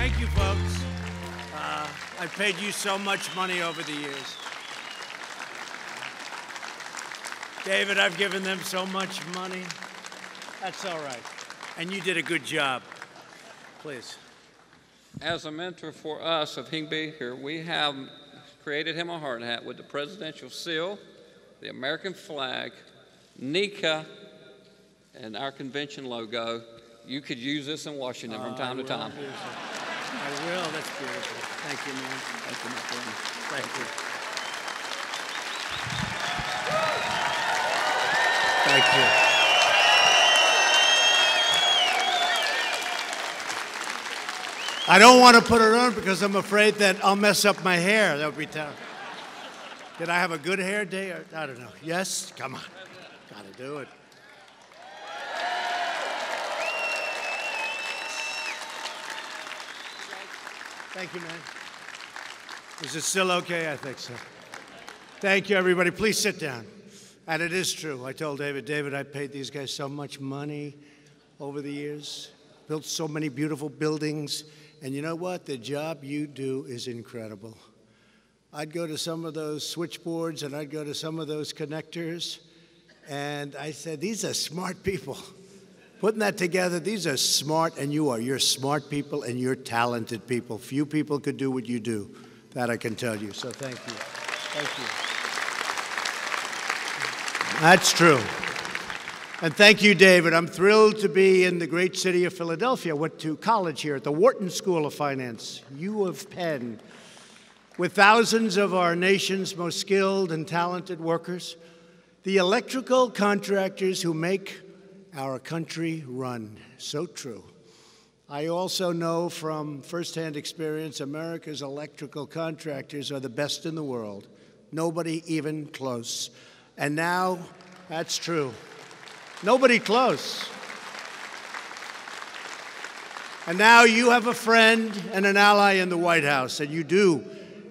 Thank you, folks. I've paid you so much money over the years. David, I've given them so much money. That's all right. And you did a good job. Please. As a mentor for us, if he can be here, we have created him a hard hat with the presidential seal, the American flag, NECA, and our convention logo. You could use this in Washington from time to time. I will. That's beautiful. Thank you, man. Thank you, my friend. Thank you. Thank you. I don't want to put it on because I'm afraid that I'll mess up my hair. That would be tough. Did I have a good hair day? I don't know. Yes? Come on. Got to do it. Thank you, man. Is it still okay? I think so. Thank you, everybody. Please sit down. And it is true. I told David, I paid these guys so much money over the years, built so many beautiful buildings. And you know what? The job you do is incredible. I'd go to some of those switchboards and I'd go to some of those connectors. And I said, these are smart people. Putting that together, these are smart, and you are. You're smart people and you're talented people. Few people could do what you do. That I can tell you. So thank you. Thank you. That's true. And thank you, David. I'm thrilled to be in the great city of Philadelphia. I went to college here at the Wharton School of Finance, U of Penn, with thousands of our nation's most skilled and talented workers, the electrical contractors who make our country run. So true. I also know from firsthand experience, America's electrical contractors are the best in the world. Nobody even close. And now, that's true. Nobody close. And now you have a friend and an ally in the White House, and you do.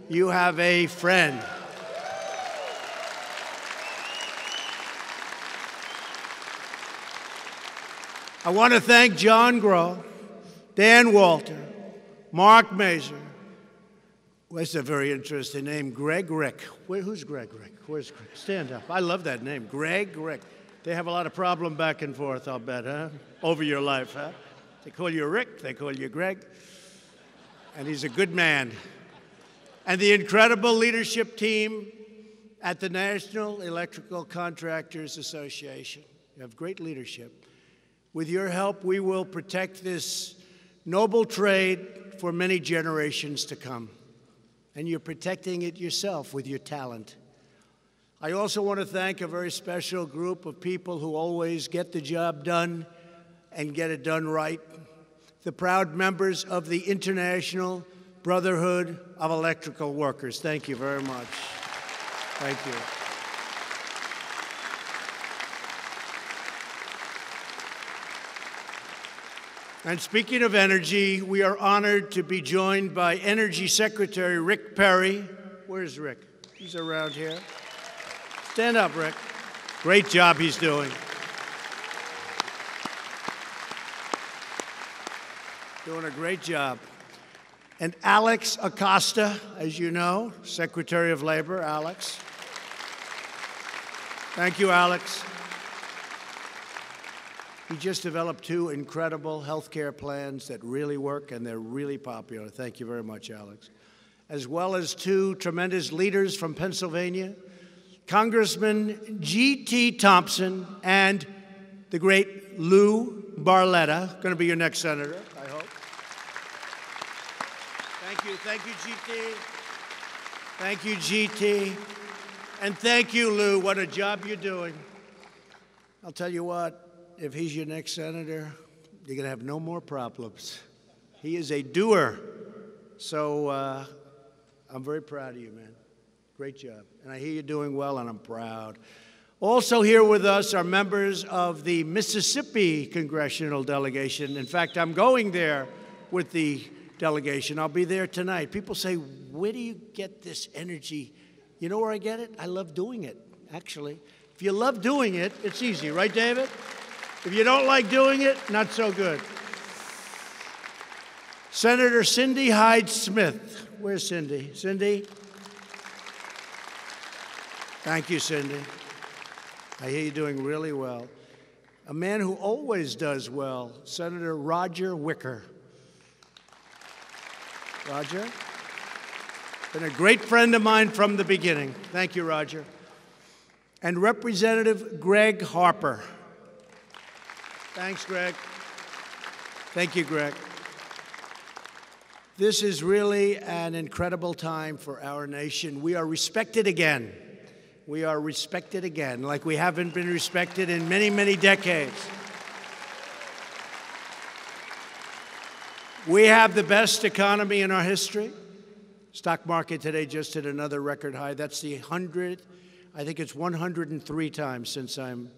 You have a friend. I want to thank John Groh, Dan Walter, Mark Mazur. That's a very interesting name, Greg Rick. Who's Greg Rick? Where's Greg? Stand up. I love that name, Greg Rick. They have a lot of problem back and forth, I'll bet, huh? Over your life, huh? They call you Rick, they call you Greg. And he's a good man. And the incredible leadership team at the National Electrical Contractors Association. You have great leadership. With your help, we will protect this noble trade for many generations to come. And you're protecting it yourself with your talent. I also want to thank a very special group of people who always get the job done and get it done right. The proud members of the International Brotherhood of Electrical Workers. Thank you very much. Thank you. And speaking of energy, we are honored to be joined by Energy Secretary Rick Perry. Where's Rick? He's around here. Stand up, Rick. Great job he's doing. Doing a great job. And Alex Acosta, as you know, Secretary of Labor, Alex. Thank you, Alex. He just developed two incredible health care plans that really work, and they're really popular. Thank you very much, Alex. As well as two tremendous leaders from Pennsylvania, Congressman G.T. Thompson and the great Lou Barletta, going to be your next senator, I hope. Thank you, G.T. Thank you, G.T. And thank you, Lou. What a job you're doing. I'll tell you what. If he's your next senator, you're going to have no more problems. He is a doer. So I'm very proud of you, man. Great job. And I hear you're doing well, and I'm proud. Also here with us are members of the Mississippi Congressional Delegation. In fact, I'm going there with the delegation. I'll be there tonight. People say, where do you get this energy? You know where I get it? I love doing it, actually. If you love doing it, it's easy. Right, David? If you don't like doing it, not so good. Senator Cindy Hyde-Smith. Where's Cindy? Cindy? Thank you, Cindy. I hear you're doing really well. A man who always does well, Senator Roger Wicker. Roger? Been a great friend of mine from the beginning. Thank you, Roger. And Representative Greg Harper. Thanks, Greg. Thank you, Greg. This is really an incredible time for our nation. We are respected again. We are respected again, like we haven't been respected in many, many decades. We have the best economy in our history. Stock market today just hit another record high. That's the 100th, I think it's 103 times since I'm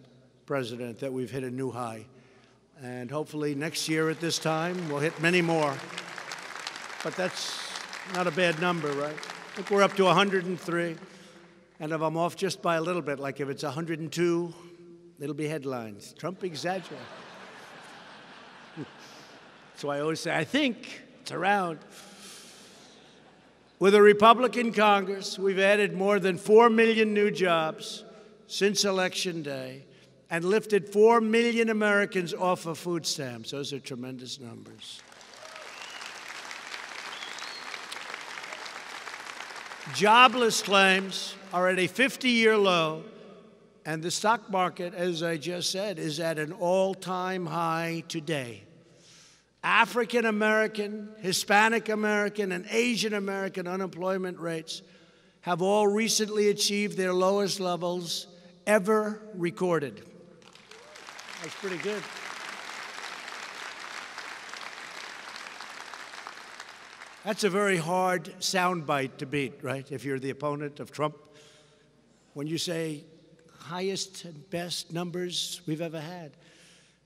president that we've hit a new high. And hopefully next year at this time, we'll hit many more. But that's not a bad number, right? I think we're up to 103. And if I'm off just by a little bit, like if it's 102, it'll be headlines. Trump exaggerated. So I always say, I think it's around. With a Republican Congress, we've added more than 4 million new jobs since Election Day and lifted 4 million Americans off of food stamps. Those are tremendous numbers. Jobless claims are at a 50-year low, and the stock market, as I just said, is at an all-time high today. African American, Hispanic American, and Asian American unemployment rates have all recently achieved their lowest levels ever recorded. That's pretty good. That's a very hard soundbite to beat, right? If you're the opponent of Trump. When you say highest and best numbers we've ever had.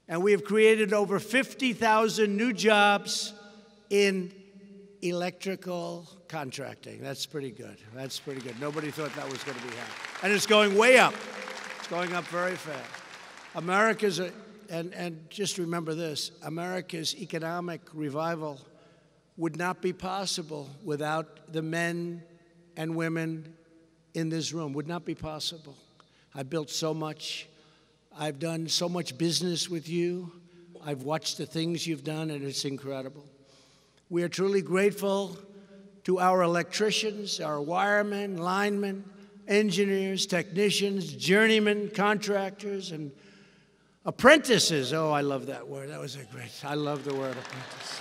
And we have created over 50,000 new jobs in electrical contracting. That's pretty good. That's pretty good. Nobody thought that was going to be happening. And it's going way up. It's going up very fast. America's, and just remember this, America's economic revival would not be possible without the men and women in this room. Would not be possible. I've built so much. I've done so much business with you. I've watched the things you've done, and it's incredible. We are truly grateful to our electricians, our wiremen, linemen, engineers, technicians, journeymen, contractors, and apprentices. Oh, I love that word. That was a great, I love the word apprentice.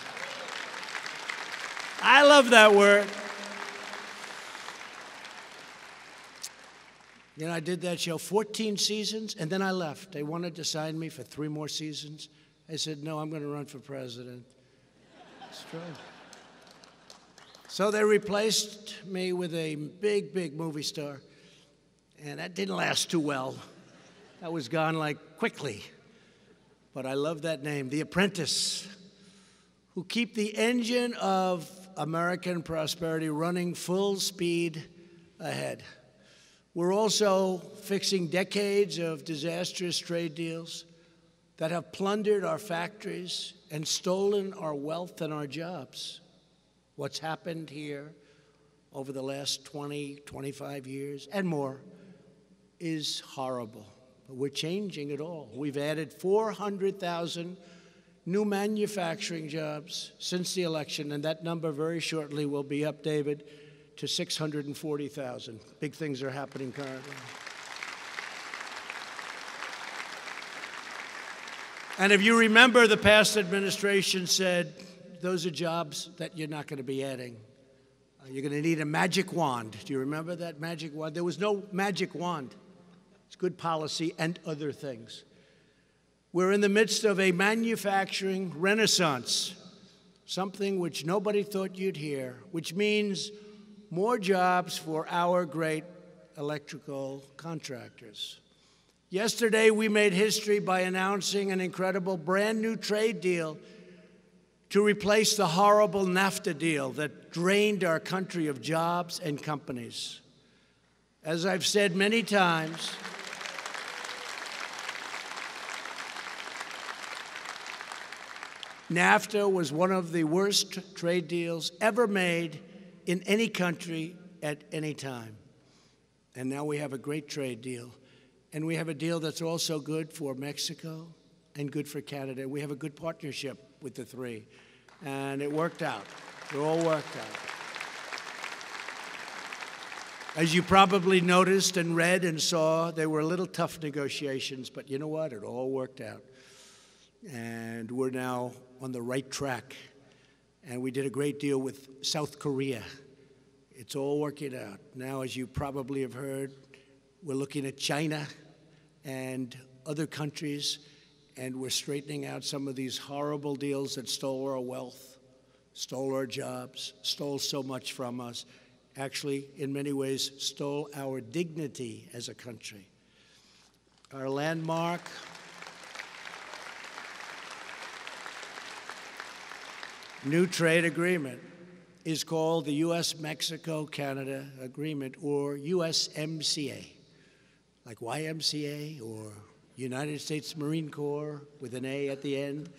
I love that word. You know, I did that show 14 seasons, and then I left. They wanted to sign me for 3 more seasons. I said, no, I'm going to run for president. That's true. So they replaced me with a big, big movie star, and that didn't last too well. That was gone, like, quickly. But I love that name, The Apprentice, who keep the engine of American prosperity running full speed ahead. We're also fixing decades of disastrous trade deals that have plundered our factories and stolen our wealth and our jobs. What's happened here over the last 20, 25 years and more is horrible. But we're changing it all. We've added 400,000 new manufacturing jobs since the election, and that number very shortly will be updated to 640,000. Big things are happening currently. And if you remember, the past administration said, those are jobs that you're not going to be adding. You're going to need a magic wand. Do you remember that magic wand? There was no magic wand. It's good policy and other things. We're in the midst of a manufacturing renaissance, something which nobody thought you'd hear, which means more jobs for our great electrical contractors. Yesterday, we made history by announcing an incredible brand new trade deal to replace the horrible NAFTA deal that drained our country of jobs and companies. As I've said many times, NAFTA was one of the worst trade deals ever made in any country at any time. And now we have a great trade deal. And we have a deal that's also good for Mexico and good for Canada. We have a good partnership with the three. And it worked out. It all worked out. As you probably noticed and read and saw, they were a little tough negotiations, but you know what? It all worked out. And we're now on the right track. And we did a great deal with South Korea. It's all working out. Now, as you probably have heard, we're looking at China and other countries, and we're straightening out some of these horrible deals that stole our wealth, stole our jobs, stole so much from us, actually, in many ways, stole our dignity as a country. Our landmark new trade agreement is called the U.S.-Mexico-Canada Agreement, or USMCA, like YMCA or United States Marine Corps with an A at the end.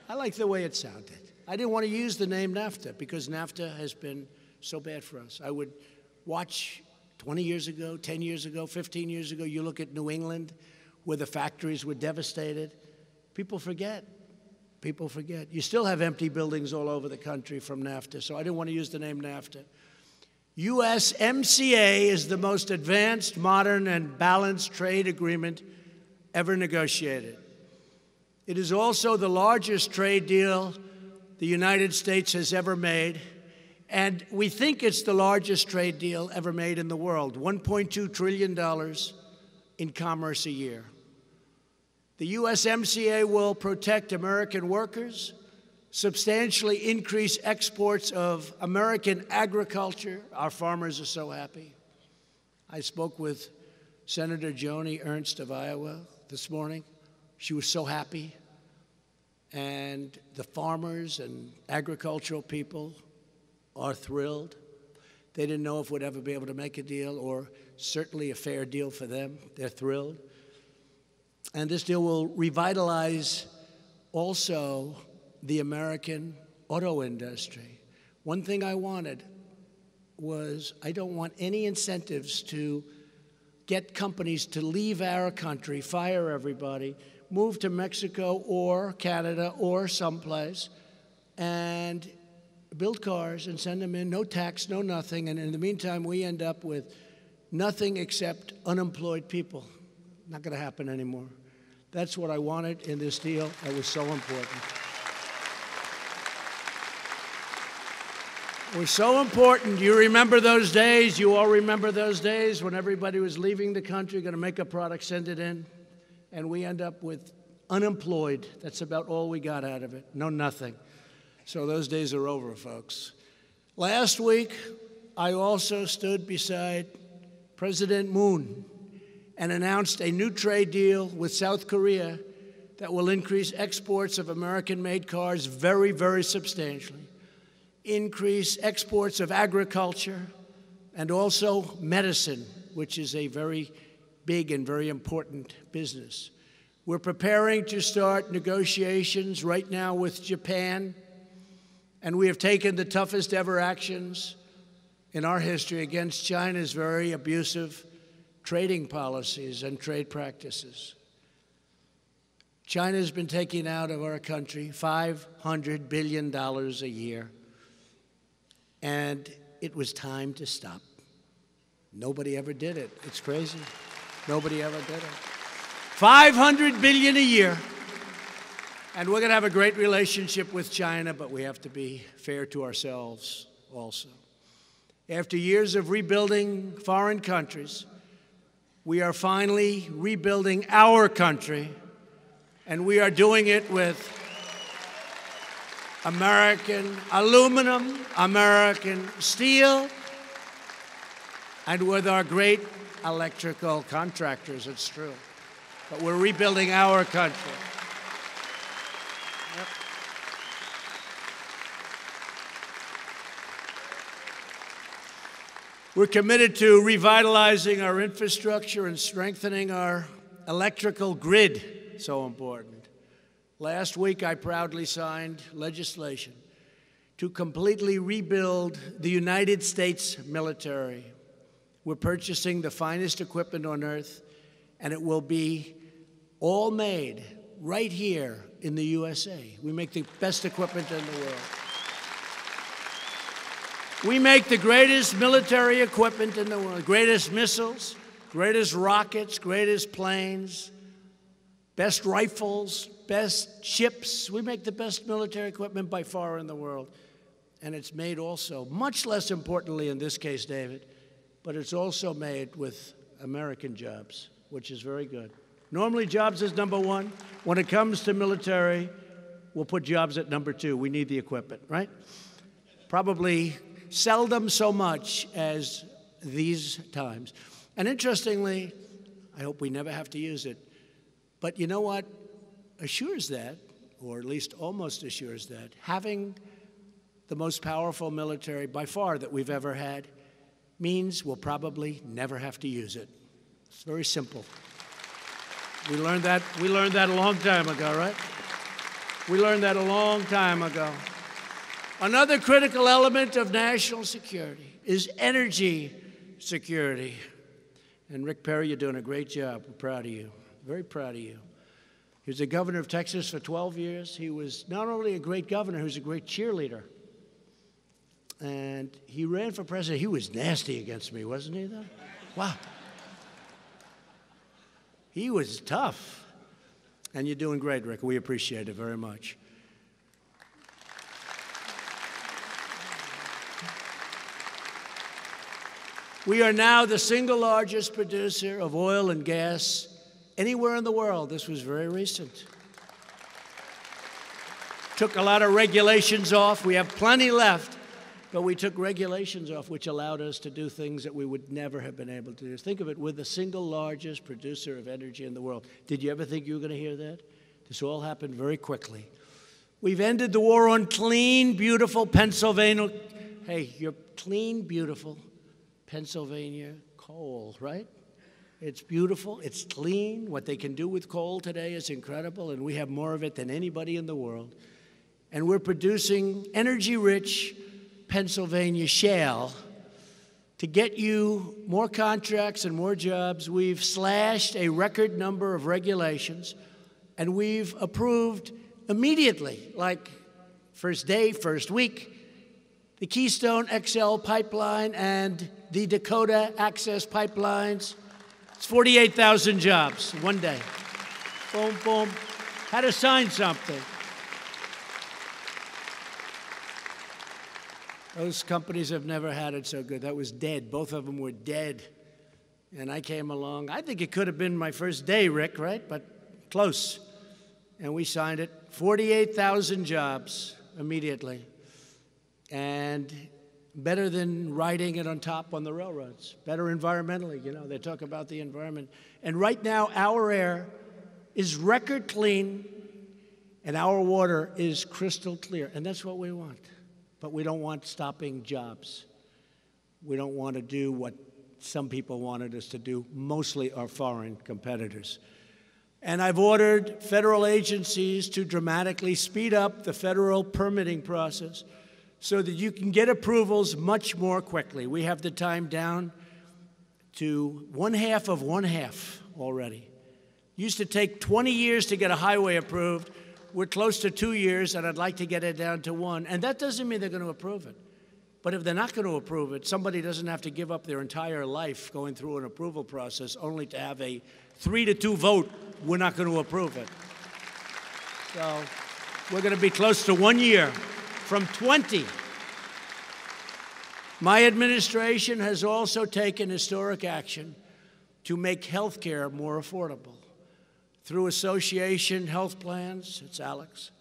I like the way it sounded. I didn't want to use the name NAFTA because NAFTA has been so bad for us. I would watch 20 years ago, 10 years ago, 15 years ago, you look at New England where the factories were devastated. People forget. People forget. You still have empty buildings all over the country from NAFTA, so I didn't want to use the name NAFTA. USMCA is the most advanced, modern, and balanced trade agreement ever negotiated. It is also the largest trade deal the United States has ever made, and we think it's the largest trade deal ever made in the world, $1.2 trillion in commerce a year. The USMCA will protect American workers, substantially increase exports of American agriculture. Our farmers are so happy. I spoke with Senator Joni Ernst of Iowa this morning. She was so happy. And the farmers and agricultural people are thrilled. They didn't know if we'd ever be able to make a deal, or certainly a fair deal for them. They're thrilled. And this deal will revitalize also the American auto industry. One thing I wanted was I don't want any incentives to get companies to leave our country, fire everybody, move to Mexico or Canada or someplace, and build cars and send them in, no tax, no nothing, and in the meantime we end up with nothing except unemployed people. Not going to happen anymore. That's what I wanted in this deal. That was so important. It was so important. You remember those days? You all remember those days when everybody was leaving the country, going to make a product, send it in, and we end up with unemployed. That's about all we got out of it. No, nothing. So those days are over, folks. Last week, I also stood beside President Moon and announced a new trade deal with South Korea that will increase exports of American-made cars very, very substantially, increase exports of agriculture, and also medicine, which is a very big and very important business. We're preparing to start negotiations right now with Japan, and we have taken the toughest ever actions in our history against China's very abusive trading policies and trade practices. China's been taking out of our country $500 billion a year, and it was time to stop. Nobody ever did it. It's crazy. Nobody ever did it. $500 billion a year. And we're going to have a great relationship with China, but we have to be fair to ourselves also. After years of rebuilding foreign countries, we are finally rebuilding our country, and we are doing it with American aluminum, American steel, and with our great electrical contractors, it's true. But we're rebuilding our country. Yep. We're committed to revitalizing our infrastructure and strengthening our electrical grid, so important. Last week, I proudly signed legislation to completely rebuild the United States military. We're purchasing the finest equipment on earth, and it will be all made right here in the USA. We make the best equipment in the world. We make the greatest military equipment in the world, greatest missiles, greatest rockets, greatest planes, best rifles, best ships. We make the best military equipment by far in the world. And it's made also, much less importantly in this case, David, but it's also made with American jobs, which is very good. Normally, jobs is number one. When it comes to military, we'll put jobs at number two. We need the equipment, right? Probably seldom so much as these times. And interestingly, I hope we never have to use it, but you know what assures that, or at least almost assures that? Having the most powerful military by far that we've ever had means we'll probably never have to use it. It's very simple. We learned that a long time ago, right? We learned that a long time ago. Another critical element of national security is energy security. And Rick Perry, you're doing a great job. We're proud of you. Very proud of you. He was the governor of Texas for 12 years. He was not only a great governor, he was a great cheerleader. And he ran for president. He was nasty against me, wasn't he, though? Wow. He was tough. And you're doing great, Rick. We appreciate it very much. We are now the single largest producer of oil and gas anywhere in the world. This was very recent. Took a lot of regulations off. We have plenty left, but we took regulations off, which allowed us to do things that we would never have been able to do. Think of it, we're the single largest producer of energy in the world. Did you ever think you were going to hear that? This all happened very quickly. We've ended the war on clean, beautiful Pennsylvania. Hey, you're clean, beautiful Pennsylvania coal, right? It's beautiful, it's clean. What they can do with coal today is incredible, and we have more of it than anybody in the world. And we're producing energy-rich Pennsylvania shale to get you more contracts and more jobs. We've slashed a record number of regulations, and we've approved immediately, like first day, first week, the Keystone XL pipeline and the Dakota Access pipelines. It's 48,000 jobs one day. Boom, boom. Had to sign something. Those companies have never had it so good. That was dead. Both of them were dead. And I came along. I think it could have been my first day, Rick, right? But close. And we signed it. 48,000 jobs immediately. And better than riding it on top on the railroads. Better environmentally, you know, they talk about the environment. And right now, our air is record clean, and our water is crystal clear. And that's what we want. But we don't want stopping jobs. We don't want to do what some people wanted us to do, mostly our foreign competitors. And I've ordered federal agencies to dramatically speed up the federal permitting process so that you can get approvals much more quickly. We have the time down to one half already. Used to take 20 years to get a highway approved. We're close to 2 years, and I'd like to get it down to 1. And that doesn't mean they're going to approve it. But if they're not going to approve it, somebody doesn't have to give up their entire life going through an approval process only to have a 3-2 vote. We're not going to approve it. So we're going to be close to 1 year from 20. My administration has also taken historic action to make health care more affordable. Through association health plans, it's Alex,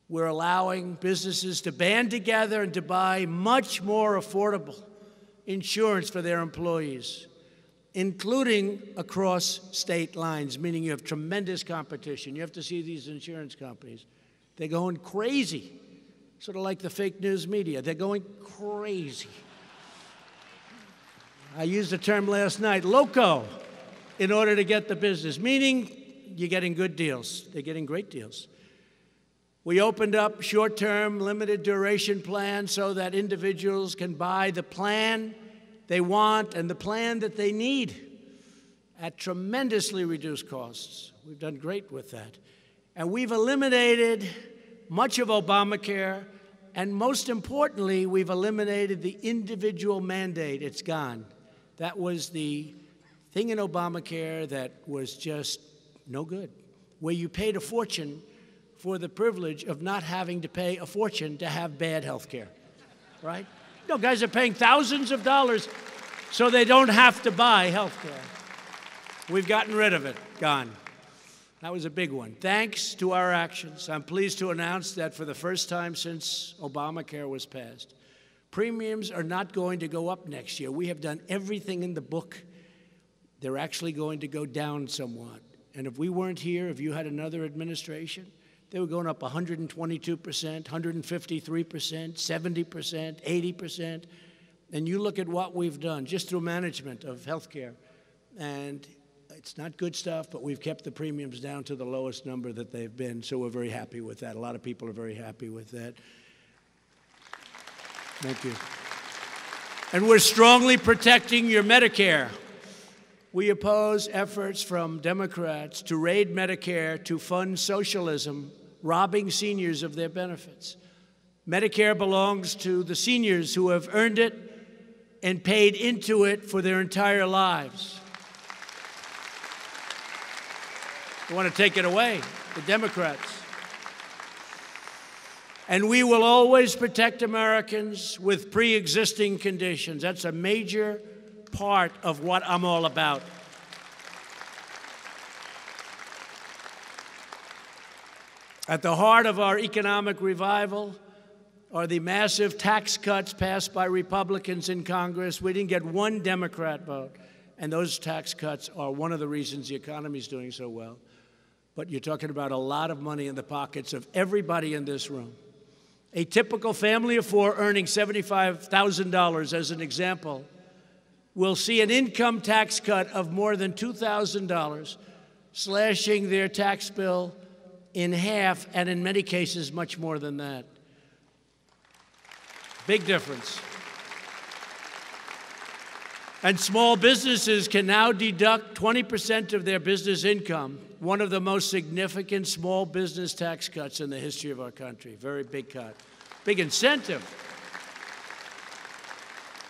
we're allowing businesses to band together and to buy much more affordable insurance for their employees, including across state lines, meaning you have tremendous competition. You have to see these insurance companies. They're going crazy, sort of like the fake news media. They're going crazy. I used the term last night, loco, in order to get the business, meaning you're getting good deals. They're getting great deals. We opened up short-term, limited duration plans so that individuals can buy the plan they want and the plan that they need at tremendously reduced costs. We've done great with that. And we've eliminated much of Obamacare, and most importantly, we've eliminated the individual mandate. It's gone. That was the thing in Obamacare that was just no good, where you paid a fortune for the privilege of not having to pay a fortune to have bad health care, right? No, guys are paying thousands of dollars so they don't have to buy health care. We've gotten rid of it, gone. That was a big one. Thanks to our actions, I'm pleased to announce that for the first time since Obamacare was passed, premiums are not going to go up next year. We have done everything in the book. They're actually going to go down somewhat. And if we weren't here, if you had another administration, they were going up 122%, 153%, 70%, 80%. And you look at what we've done just through management of health care. And it's not good stuff, but we've kept the premiums down to the lowest number that they've been. So we're very happy with that. A lot of people are very happy with that. Thank you. And we're strongly protecting your Medicare. We oppose efforts from Democrats to raid Medicare to fund socialism, robbing seniors of their benefits. Medicare belongs to the seniors who have earned it and paid into it for their entire lives. They want to take it away, the Democrats. And we will always protect Americans with pre-existing conditions. That's a major part of what I'm all about. At the heart of our economic revival are the massive tax cuts passed by Republicans in Congress. We didn't get one Democrat vote, and those tax cuts are one of the reasons the economy is doing so well. But you're talking about a lot of money in the pockets of everybody in this room. A typical family of four earning $75,000, as an example, will see an income tax cut of more than $2,000, slashing their tax bill in half, and in many cases, much more than that. Big difference. And small businesses can now deduct 20% of their business income, one of the most significant small business tax cuts in the history of our country. Very big cut. Big incentive.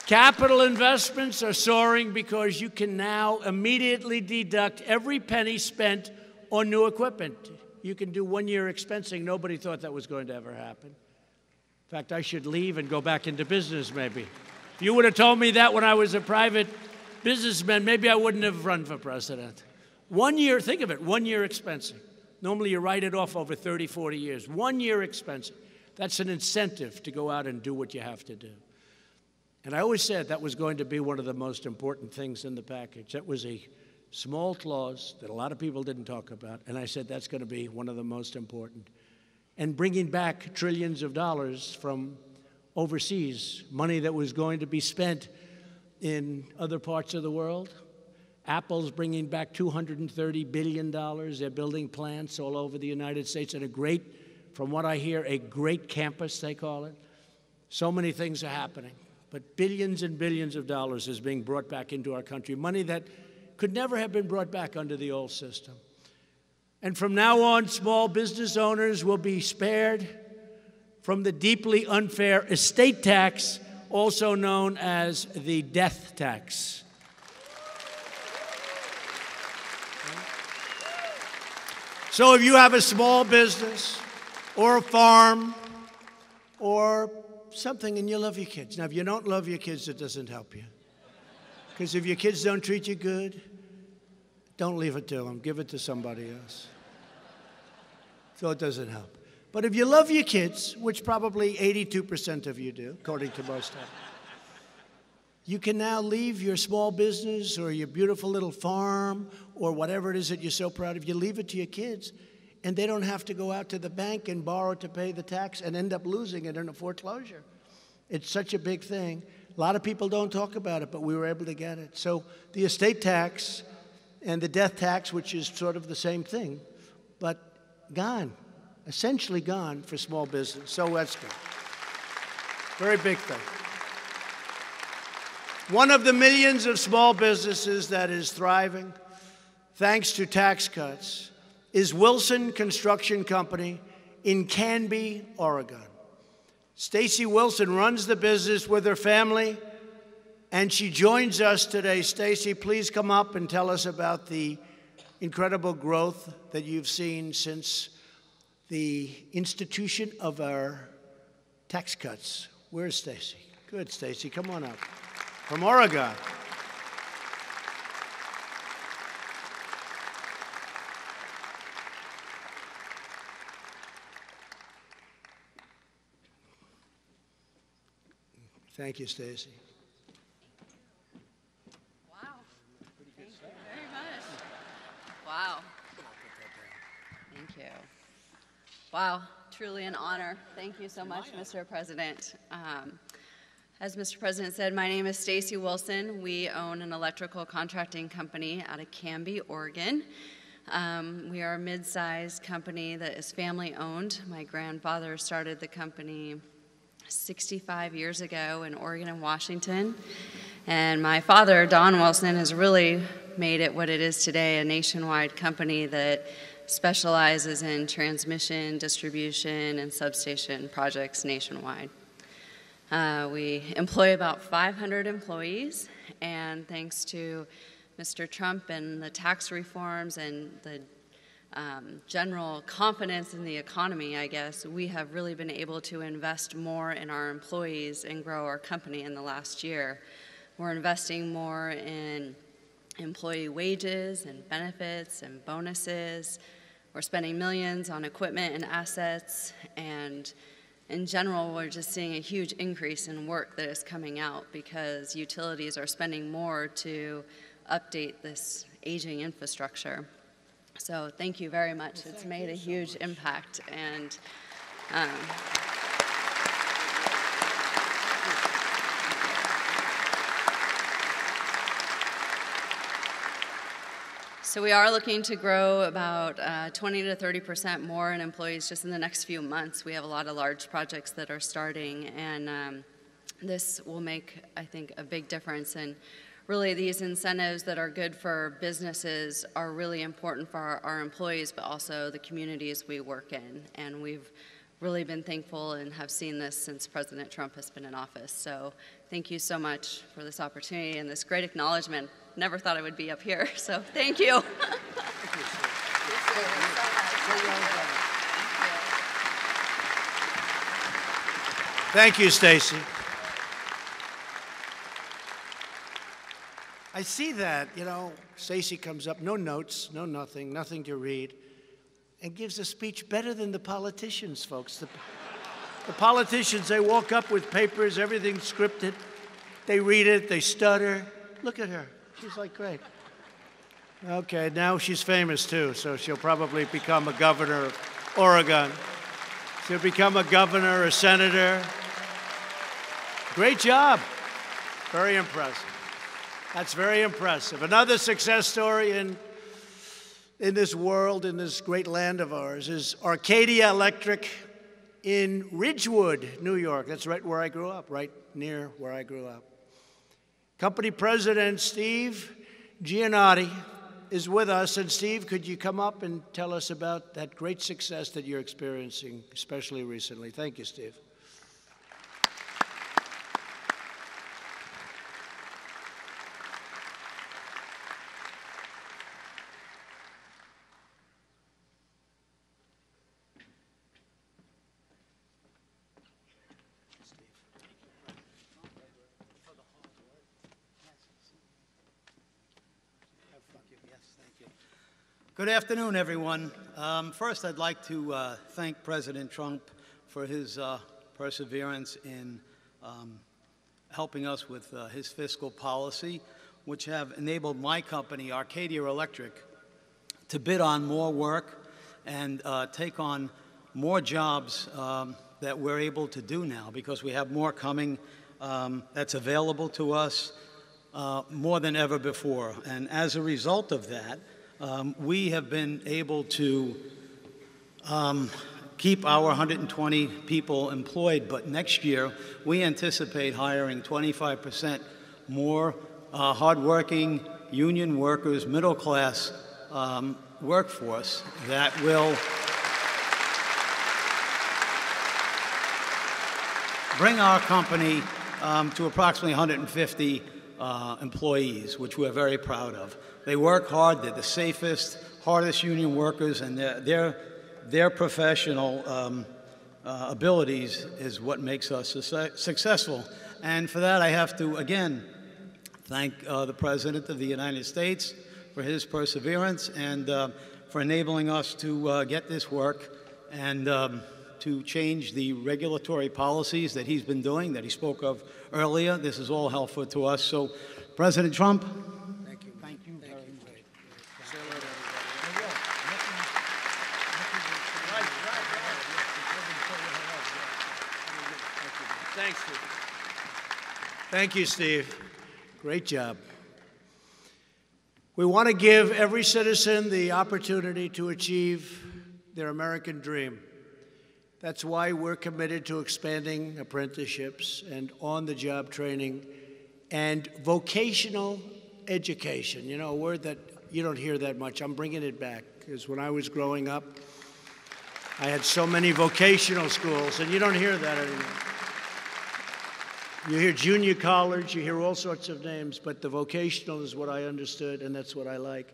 Capital investments are soaring because you can now immediately deduct every penny spent on new equipment. You can do one-year expensing. Nobody thought that was going to ever happen. In fact, I should leave and go back into business, maybe. If you would have told me that when I was a private businessman, maybe I wouldn't have run for president. 1 year, think of it, 1 year expensing. Normally you write it off over 30, 40 years. 1 year expensing. That's an incentive to go out and do what you have to do. And I always said that was going to be one of the most important things in the package. That was a small clause that a lot of people didn't talk about, and I said that's going to be one of the most important. And bringing back trillions of dollars from overseas, money that was going to be spent in other parts of the world. Apple's bringing back $230 billion. They're building plants all over the United States at a great, from what I hear, a great campus, they call it. So many things are happening. But billions and billions of dollars is being brought back into our country, money that could never have been brought back under the old system. And from now on, small business owners will be spared from the deeply unfair estate tax, also known as the death tax. So if you have a small business or a farm or something and you love your kids. Now, if you don't love your kids, it doesn't help you. Because if your kids don't treat you good, don't leave it to them. Give it to somebody else. So it doesn't help. But if you love your kids, which probably 82% of you do, according to most of them, you can now leave your small business or your beautiful little farm or whatever it is that you're so proud of. You leave it to your kids, and they don't have to go out to the bank and borrow to pay the tax and end up losing it in a foreclosure. It's such a big thing. A lot of people don't talk about it, but we were able to get it. So the estate tax and the death tax, which is sort of the same thing, but gone. essentially gone for small business. So that's good. Very big thing. One of the millions of small businesses that is thriving, thanks to tax cuts, is Wilson Construction Company in Canby, Oregon. Stacy Wilson runs the business with her family, and she joins us today. Stacy, please come up and tell us about the incredible growth that you've seen since the institution of our tax cuts. Where's Stacy? Good, Stacy, come on up. From Oregon. Thank you, Stacy. Wow. Thank you very much. Wow. Thank you. Wow, truly an honor. Thank you so much, Mr. President. As Mr. President said, my name is Stacy Wilson. We own an electrical contracting company out of Canby, Oregon. We are a mid-sized company that is family-owned. My grandfather started the company 65 years ago in Oregon and Washington. And my father, Don Wilson, has really made it what it is today, a nationwide company that specializes in transmission, distribution, and substation projects nationwide. We employ about 500 employees, and thanks to Mr. Trump and the tax reforms and the general confidence in the economy, I guess, we have really been able to invest more in our employees and grow our company in the last year. We're investing more in employee wages and benefits and bonuses. We're spending millions on equipment and assets, and in general, we're just seeing a huge increase in work that is coming out because utilities are spending more to update this aging infrastructure. So thank you very much. It's made a huge impact. And so we are looking to grow about 20 to 30% more in employees just in the next few months. We have a lot of large projects that are starting, and this will make, I think, a big difference. And really, these incentives that are good for businesses are really important for our employees, but also the communities we work in. And we've really been thankful and have seen this since President Trump has been in office. So thank you so much for this opportunity and this great acknowledgement. Never thought I would be up here, so thank you. Thank you, Stacy. I see that, you know, Stacy comes up, no notes, no nothing, nothing to read, and gives a speech better than the politicians, folks. The politicians, they walk up with papers, everything's scripted. They read it, they stutter. Look at her. She's like, great. Okay, now she's famous too, so she'll probably become a governor of Oregon. She'll become a governor, a senator. Great job. Very impressive. That's very impressive. Another success story in this world, in this great land of ours, is Arcadia Electric in Ridgewood, New York. That's right where I grew up, right near where I grew up. Company President Steve Giannotti is with us. And Steve, could you come up and tell us about that great success that you're experiencing, especially recently? Thank you, Steve. Good afternoon, everyone. First, I'd like to thank President Trump for his perseverance in helping us with his fiscal policy, which have enabled my company, Arcadia Electric, to bid on more work and take on more jobs that we're able to do now because we have more coming that's available to us more than ever before. And as a result of that, we have been able to keep our 120 people employed, but next year we anticipate hiring 25% more hardworking union workers, middle-class workforce that will bring our company to approximately 150 employees, which we're very proud of. They work hard. They're the safest, hardest union workers, and their professional abilities is what makes us successful. And for that, I have to, again, thank the President of the United States for his perseverance and for enabling us to get this work and to change the regulatory policies that he's been doing, that he spoke of earlier. This is all helpful to us. So, President Trump, thank you. Thank you very much. Thanks, Steve. Thank you, Steve. Great job. We want to give every citizen the opportunity to achieve their American dream. That's why we're committed to expanding apprenticeships and on-the-job training and vocational education. You know, a word that you don't hear that much. I'm bringing it back, because when I was growing up, I had so many vocational schools, and you don't hear that anymore. You hear junior college, you hear all sorts of names, but the vocational is what I understood, and that's what I like.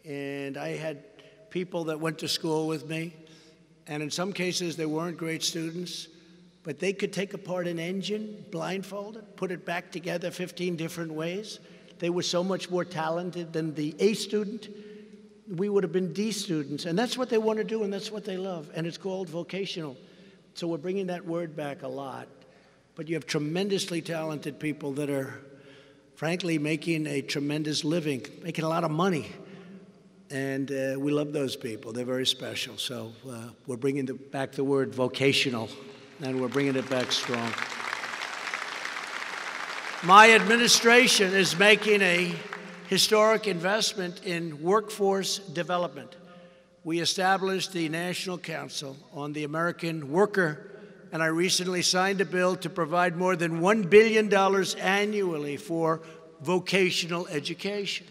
And I had people that went to school with me, and in some cases they weren't great students, but they could take apart an engine blindfolded, put it back together 15 different ways. They were so much more talented than the A student. We would have been D students, and that's what they want to do, and that's what they love, and it's called vocational. So we're bringing that word back a lot. But you have tremendously talented people that are, frankly, making a tremendous living, making a lot of money. And we love those people. They're very special. So we're bringing back the word vocational, and we're bringing it back strong. My administration is making a historic investment in workforce development. We established the National Council on the American Worker, and I recently signed a bill to provide more than $1 billion annually for vocational education.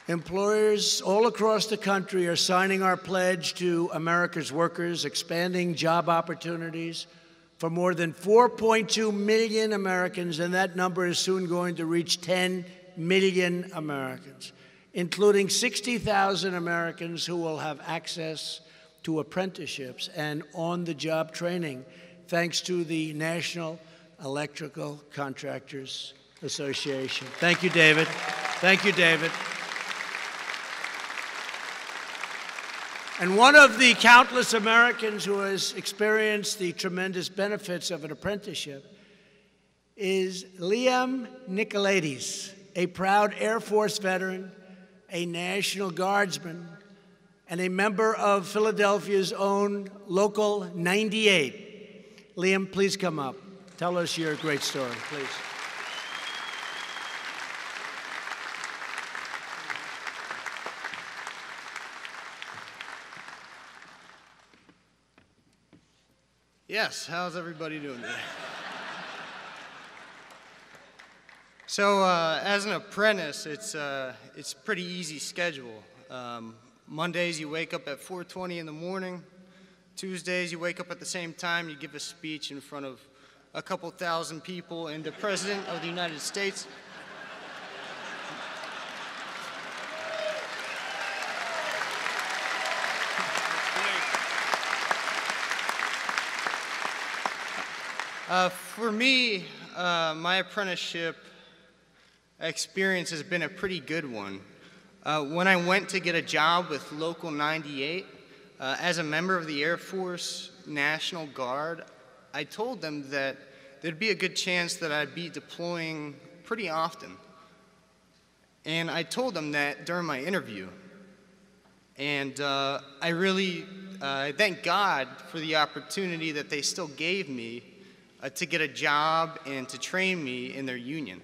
Employers all across the country are signing our pledge to America's workers, expanding job opportunities for more than 4.2 million Americans, and that number is soon going to reach 10 million Americans, including 60,000 Americans who will have access to apprenticeships and on-the-job training, thanks to the National Electrical Contractors Association. Thank you, David. Thank you, David. And one of the countless Americans who has experienced the tremendous benefits of an apprenticeship is Liam Nicolaides, a proud Air Force veteran, a National Guardsman, and a member of Philadelphia's own Local 98. Liam, please come up. Tell us your great story, please. Yes, how's everybody doing today? So, as an apprentice, it's a pretty easy schedule. Mondays, you wake up at 4:20 in the morning. Tuesdays, you wake up at the same time. You give a speech in front of a couple thousand people and the President of the United States. For me, my apprenticeship experience has been a pretty good one. When I went to get a job with Local 98, as a member of the Air Force National Guard, I told them that there'd be a good chance that I'd be deploying pretty often. And I told them that during my interview. And I really thank God for the opportunity that they still gave me to get a job and to train me in their union.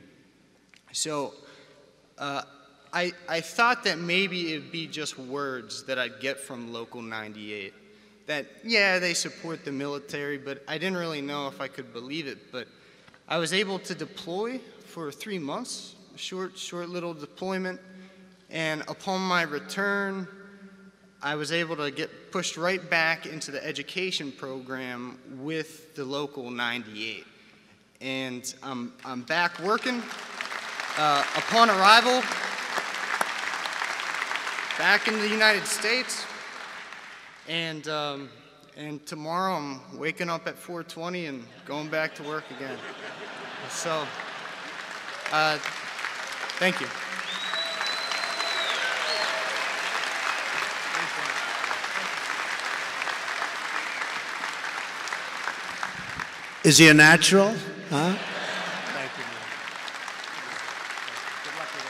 So I thought that maybe it'd be just words that I'd get from Local 98. That, yeah, they support the military, but I didn't really know if I could believe it. But I was able to deploy for 3 months, a short little deployment. And upon my return, I was able to get pushed right back into the education program with the Local 98. And I'm back working. Upon arrival, back in the United States, and tomorrow I'm waking up at 4:20 and going back to work again. So, thank you. Is he a natural? Huh? Thank you, man. Good luck with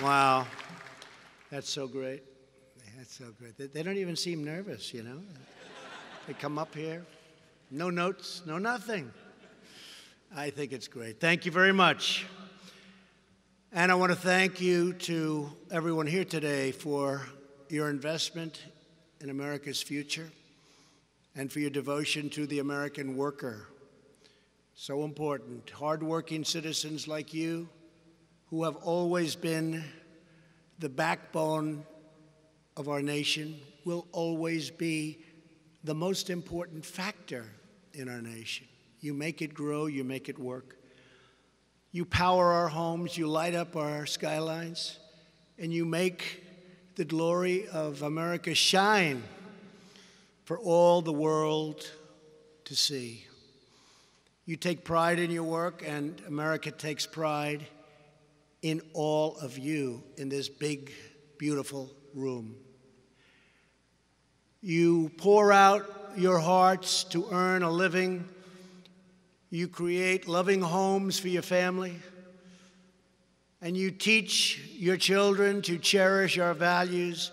it. Wow. That's so great. That's so great. They don't even seem nervous, you know? They come up here, no notes, no nothing. I think it's great. Thank you very much. And I want to thank you to everyone here today for your investment in America's future and for your devotion to the American worker. So important. Hardworking citizens like you who have always been the backbone of our nation will always be the most important factor in our nation. You make it grow, you make it work. You power our homes, you light up our skylines, and you make the glory of America shine for all the world to see. You take pride in your work, and America takes pride in all of you in this big, beautiful room. You pour out your hearts to earn a living. You create loving homes for your family. And you teach your children to cherish our values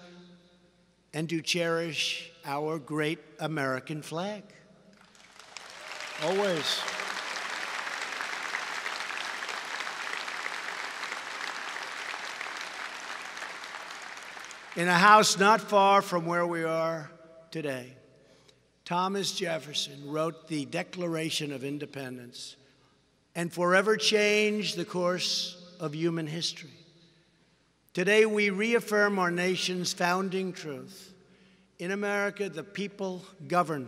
and to cherish our great American flag. Always. In a house not far from where we are today, Thomas Jefferson wrote the Declaration of Independence and forever changed the course of human history. Today, we reaffirm our nation's founding truth. In America, the people govern.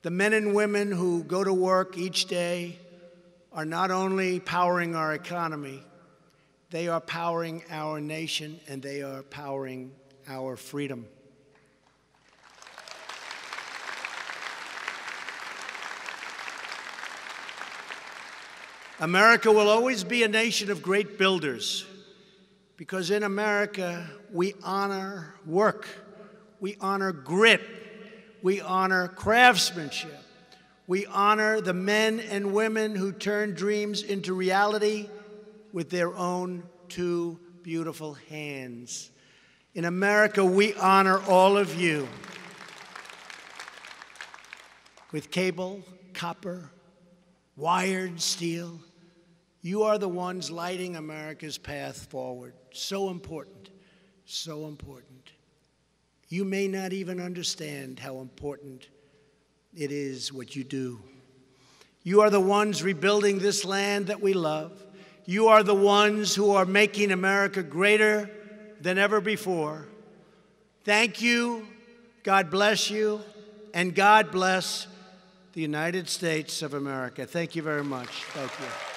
The men and women who go to work each day are not only powering our economy, they are powering our nation, and they are powering our freedom. America will always be a nation of great builders, because in America, we honor work, we honor grit, we honor craftsmanship, we honor the men and women who turn dreams into reality with their own two beautiful hands. In America, we honor all of you with cable, copper, wired steel. You are the ones lighting America's path forward. So important, so important. You may not even understand how important it is what you do. You are the ones rebuilding this land that we love. You are the ones who are making America greater than ever before. Thank you, God bless you, and God bless the United States of America. Thank you very much. Thank you.